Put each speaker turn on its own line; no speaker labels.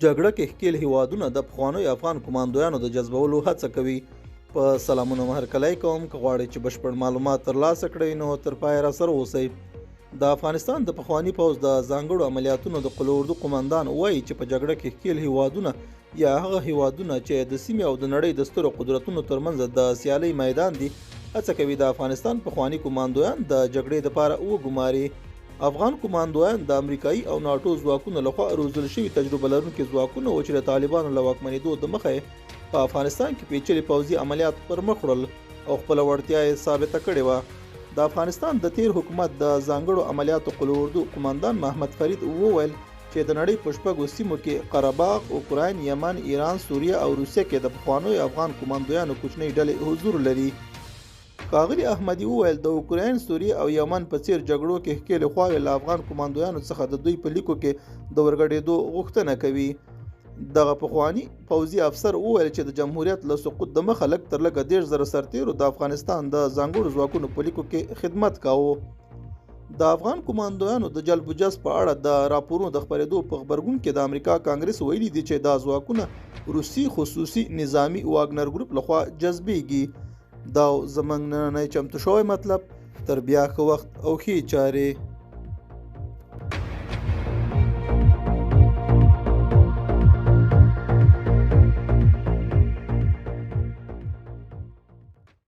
جګړه کې ښکېل هیوادونه د پخوانیو افغان کمانډویانو د جذبولو هڅه کوي. په سلامونه هرکلی کوم، که غواړئ چې بشپړ معلومات ترلاسه کړئ نو تر پایه راسره اوسئ. د افغانستان د پخواني پوځ د ځانګړو عملیاتونو د قل اردو قماندان وایي چې په جګړه کې ښکېل هیوادونه یا هغه هیوادونه چې د سیمې او د نړۍ د سترو قدرتونو ترمنځ د سیالۍ میدان دي هڅه کوي د افغانستان پخواني کمانډویان د جګړې لپاره وګماري. افغان کمانډویان د امریکایي او ناټو ځواکونو لخوا روزل شوي تجربه لرونکي ځواکونه وو چې د طالبانو له واکمنېدو د مخه په افغانستان کې پیچلي پوځي عملیات پر مخ وړل او خپله وړتیا یې ثابته کړې وه. د افغانستان د تیر حکومت د ځانګړو عملیاتو قل اردو قماندان محمد فرید وویل چې د نړۍ په شپږو سیمو کې قرهباغ، اوکراین، یمن، ایران، سوریه او روسیه کې د پخوانیو افغان کمانډویانو کوچنۍ ډلې حضور لري. ښاغلي احمدي وویل د اوکراین، سوریه او یمن په څیر جګړو کې ښکېلې خواوې له افغان کمانډویانو څخه د دوی په لیکو کې د ورګډېدو غوښتنه کوي. دغه پخواني پوځي افسر وویل چې د جمهوریت له سقوط د مخه لږ تر لږه 30,000 سرتیرو د افغانستان د ځانګړو ځواکونو په لیکو کې خدمت کاوه. د افغان کمانډویانو د جلب و جذب په اړه د راپورونو د خپرېدو په غبرګون کې د امریکا کانګرس ویلي دي چې دا ځواکونه روسي خصوصي نظامي واګنر ګروپ لخوا جذبېږي. دا زموږ نننی چمتو شوی مطلب. تر بیا ښه وخت او ښې چارې.